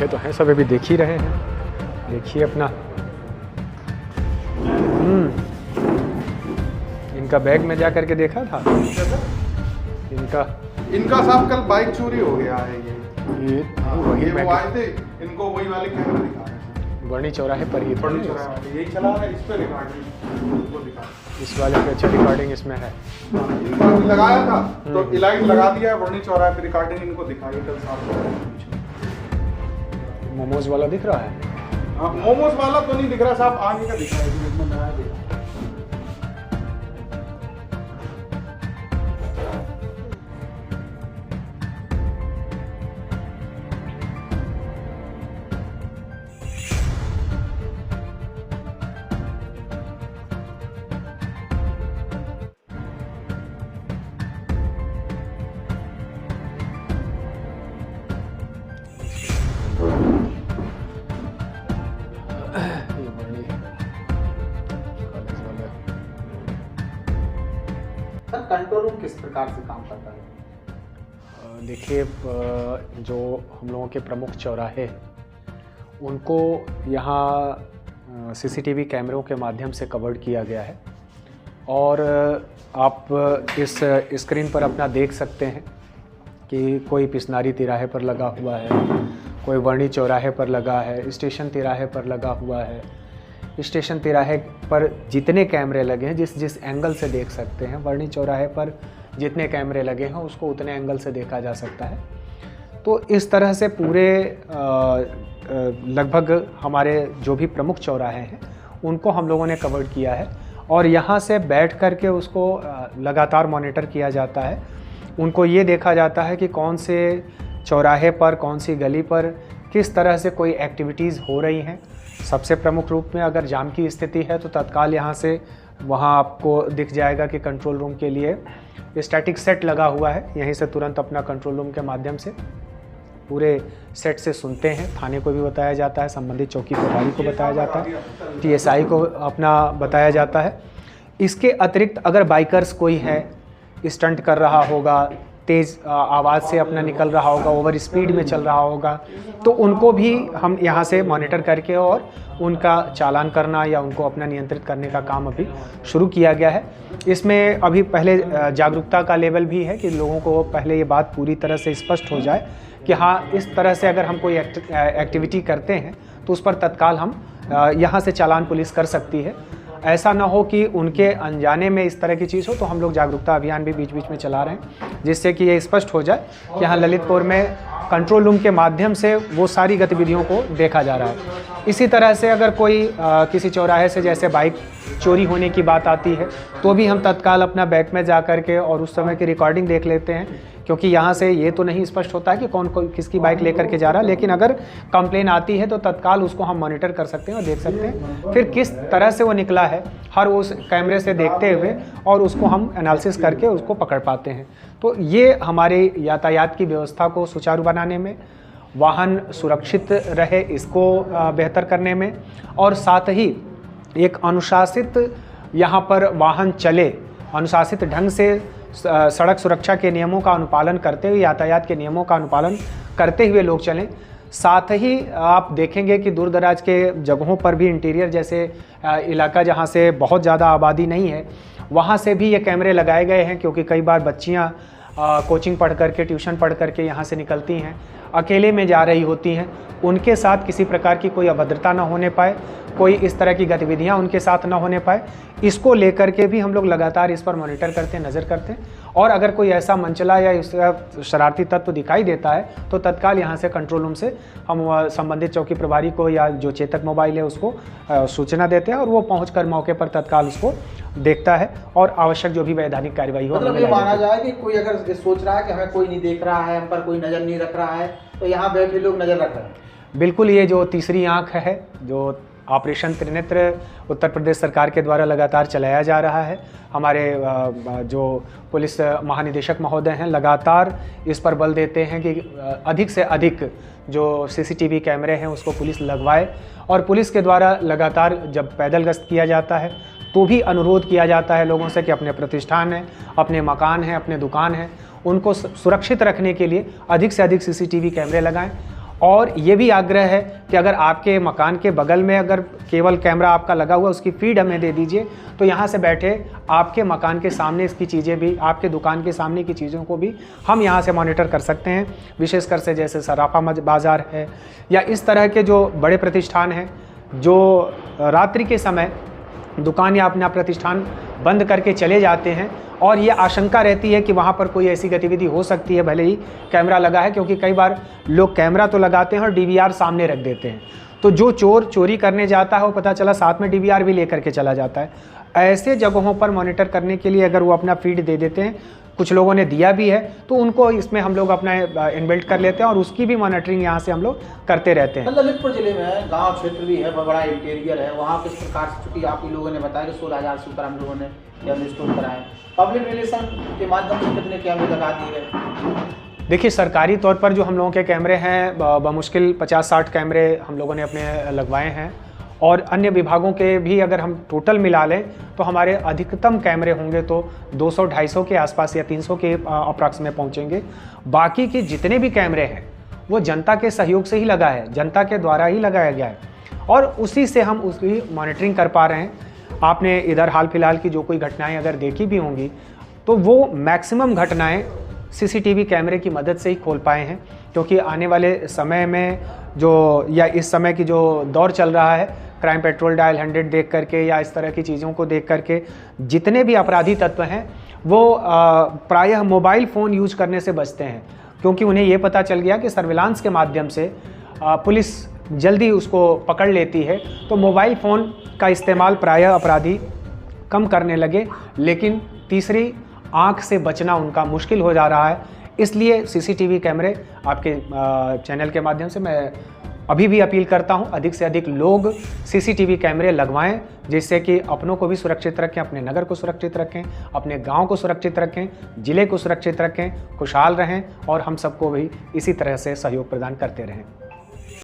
बैठे तो हैं सब, अभी देख ही रहे हैं। देखिए अपना इनका बैग में जा करके देखा था। इनका साहब कल बाइक चोरी हो गया है। ये वही वो आए थे, इनको वही वाले कैमरा दिखा रहे हैं। बर्नी चौराहे पर ही बर्नी चौराहे यही चला है, इस पे रिकॉर्डिंग वो दिखा, इस वाले पे अच्छा रिकॉर्डिंग इसमें है। इनको अभी लगाया था तो इलाइट लगा दिया, बर्नी चौराहे पे रिकॉर्डिंग इनको दिखाई कल साहब। मोमोज वाला दिख रहा है? हाँ, मोमोज वाला तो नहीं दिख रहा साहब, आगे का दिख रहा है। कंट्रोल रूम किस प्रकार से काम करता है? देखिए, जो हम लोगों के प्रमुख चौराहे उनको यहाँ सीसीटीवी कैमरों के माध्यम से कवर्ड किया गया है और आप इस स्क्रीन पर अपना देख सकते हैं कि कोई पिसनारी तिराहे पर लगा हुआ है, कोई वर्णी चौराहे पर लगा है, स्टेशन तिराहे पर लगा हुआ है। स्टेशन तिराहे पर जितने कैमरे लगे हैं, जिस एंगल से देख सकते हैं, वर्णी चौराहे पर जितने कैमरे लगे हैं उसको उतने एंगल से देखा जा सकता है। तो इस तरह से पूरे लगभग हमारे जो भी प्रमुख चौराहे हैं उनको हम लोगों ने कवर किया है और यहाँ से बैठ कर के उसको लगातार मॉनिटर किया जाता है। उनको ये देखा जाता है कि कौन से चौराहे पर, कौन सी गली पर किस तरह से कोई एक्टिविटीज़ हो रही हैं। सबसे प्रमुख रूप में अगर जाम की स्थिति है तो तत्काल यहाँ से वहाँ आपको दिख जाएगा कि कंट्रोल रूम के लिए स्टैटिक सेट लगा हुआ है। यहीं से तुरंत अपना कंट्रोल रूम के माध्यम से पूरे सेट से सुनते हैं। थाने को भी बताया जाता है, संबंधित चौकी प्रभारी को बताया जाता है, टीएसआई को अपना बताया जाता है। इसके अतिरिक्त अगर बाइकर्स कोई है, स्टंट कर रहा होगा, तेज़ आवाज़ से अपना निकल रहा होगा, ओवर स्पीड में चल रहा होगा, तो उनको भी हम यहाँ से मॉनिटर करके और उनका चालान करना या उनको अपना नियंत्रित करने का काम अभी शुरू किया गया है। इसमें अभी पहले जागरूकता का लेवल भी है कि लोगों को पहले ये बात पूरी तरह से स्पष्ट हो जाए कि हाँ, इस तरह से अगर हम कोई एक्टिविटी करते हैं तो उस पर तत्काल हम यहाँ से चालान पुलिस कर सकती है। ऐसा ना हो कि उनके अनजाने में इस तरह की चीज़ हो, तो हम लोग जागरूकता अभियान भी बीच बीच में चला रहे हैं जिससे कि ये स्पष्ट हो जाए कि हाँ, ललितपुर में कंट्रोल रूम के माध्यम से वो सारी गतिविधियों को देखा जा रहा है। इसी तरह से अगर कोई किसी चौराहे से जैसे बाइक चोरी होने की बात आती है तो भी हम तत्काल अपना बैग में जा कर के और उस समय की रिकॉर्डिंग देख लेते हैं, क्योंकि यहाँ से ये तो नहीं स्पष्ट होता है कि कौन किसकी बाइक लेकर के जा रहा है, लेकिन अगर कंप्लेन आती है तो तत्काल उसको हम मॉनिटर कर सकते हैं और देख सकते हैं फिर किस तरह से वो निकला है, हर उस कैमरे से देखते हुए और उसको हम एनालिसिस करके उसको पकड़ पाते हैं। तो ये हमारे यातायात की व्यवस्था को सुचारू बनाने में, वाहन सुरक्षित रहे इसको बेहतर करने में और साथ ही एक अनुशासित यहाँ पर वाहन चले, अनुशासित ढंग से सड़क सुरक्षा के नियमों का अनुपालन करते हुए, यातायात के नियमों का अनुपालन करते हुए लोग चलें। साथ ही आप देखेंगे कि दूर दराज के जगहों पर भी, इंटीरियर जैसे इलाका जहाँ से बहुत ज़्यादा आबादी नहीं है, वहाँ से भी ये कैमरे लगाए गए हैं, क्योंकि कई बार बच्चियाँ कोचिंग पढ़ करके, ट्यूशन पढ़ करके यहाँ से निकलती हैं, अकेले में जा रही होती हैं, उनके साथ किसी प्रकार की कोई अभद्रता ना होने पाए, कोई इस तरह की गतिविधियां उनके साथ ना होने पाए, इसको लेकर के भी हम लोग लगातार इस पर मॉनिटर करते हैं, नज़र करते हैं। और अगर कोई ऐसा मंचला या इसका शरारती तत्व दिखाई देता है तो तत्काल यहाँ से कंट्रोल रूम से हम संबंधित चौकी प्रभारी को या जो चेतक मोबाइल है उसको सूचना देते हैं और वो पहुँच मौके पर तत्काल उसको देखता है और आवश्यक जो भी वैधानिक कार्रवाई हो। मतलब ये माना जाए कि कोई अगर सोच रहा है कि हमें कोई नहीं देख रहा है, हम पर कोई नज़र नहीं रख रहा है, तो यहाँ बैठे लोग नज़र रख रहे हैं। बिल्कुल, ये जो तीसरी आंख है, जो ऑपरेशन त्रिनेत्र उत्तर प्रदेश सरकार के द्वारा लगातार चलाया जा रहा है, हमारे जो पुलिस महानिदेशक महोदय हैं लगातार इस पर बल देते हैं कि अधिक से अधिक जो सीसीटीवी कैमरे हैं उसको पुलिस लगवाए। और पुलिस के द्वारा लगातार जब पैदल गश्त किया जाता है तो भी अनुरोध किया जाता है लोगों से कि अपने प्रतिष्ठान हैं, अपने मकान हैं, अपने दुकान हैं, उनको सुरक्षित रखने के लिए अधिक से अधिक सीसीटीवी कैमरे लगाएं। और ये भी आग्रह है कि अगर आपके मकान के बगल में अगर केबल कैमरा आपका लगा हुआ है, उसकी फीड हमें दे दीजिए, तो यहाँ से बैठे आपके मकान के सामने इसकी चीज़ें भी, आपके दुकान के सामने की चीज़ों को भी हम यहाँ से मॉनिटर कर सकते हैं। विशेषकर से जैसे सराफा बाज़ार है या इस तरह के जो बड़े प्रतिष्ठान हैं जो रात्रि के समय दुकान या अपना प्रतिष्ठान बंद करके चले जाते हैं और ये आशंका रहती है कि वहाँ पर कोई ऐसी गतिविधि हो सकती है भले ही कैमरा लगा है, क्योंकि कई बार लोग कैमरा तो लगाते हैं और डीवीआर सामने रख देते हैं, तो जो चोर चोरी करने जाता है वो पता चला साथ में डीवीआर भी लेकर के चला जाता है। ऐसे जगहों पर मॉनिटर करने के लिए अगर वो अपना फीड दे देते हैं, कुछ लोगों ने दिया भी है, तो उनको इसमें हम लोग अपना इनबिल्ट कर लेते हैं और उसकी भी मॉनिटरिंग यहाँ से हम लोग करते रहते हैं। ललितपुर जिले में गांव क्षेत्र भी है, बड़ा इंटीरियर है, वहाँ किस प्रकार से, चूँकि आप लोगों ने बताया कि 16,000 से ऊपर हम लोगों ने कैमरे इंस्टॉल कराए, पब्लिक रिलेशन के माध्यम से कितने कैमरे लगा दिए हैं? देखिए, सरकारी तौर पर जो हम लोगों के कैमरे हैं बमुश्किल 50-60 कैमरे हम लोगों ने अपने लगवाए हैं, और अन्य विभागों के भी अगर हम टोटल मिला लें तो हमारे अधिकतम कैमरे होंगे तो 200-250 के आसपास या 300 के अप्रॉक्स में पहुंचेंगे। बाकी के जितने भी कैमरे हैं वो जनता के सहयोग से ही लगा है, जनता के द्वारा ही लगाया गया है और उसी से हम उसकी मॉनिटरिंग कर पा रहे हैं। आपने इधर हाल फिलहाल की जो कोई घटनाएं अगर देखी भी होंगी तो वो मैक्सिमम घटनाएं सीसीटीवी कैमरे की मदद से ही खोल पाए हैं, क्योंकि आने वाले समय में जो या इस समय की जो दौर चल रहा है, क्राइम पेट्रोल डायल 100 देख करके या इस तरह की चीज़ों को देख करके जितने भी अपराधी तत्व हैं वो प्रायः मोबाइल फ़ोन यूज करने से बचते हैं, क्योंकि उन्हें ये पता चल गया कि सर्विलांस के माध्यम से पुलिस जल्दी उसको पकड़ लेती है, तो मोबाइल फ़ोन का इस्तेमाल प्रायः अपराधी कम करने लगे। लेकिन तीसरी आँख से बचना उनका मुश्किल हो जा रहा है, इसलिए सीसीटीवी कैमरे आपके चैनल के माध्यम से मैं अभी भी अपील करता हूं, अधिक से अधिक लोग सीसीटीवी कैमरे लगवाएं, जिससे कि अपनों को भी सुरक्षित रखें, अपने नगर को सुरक्षित रखें, अपने गांव को सुरक्षित रखें, जिले को सुरक्षित रखें, खुशहाल रहें और हम सबको भी इसी तरह से सहयोग प्रदान करते रहें।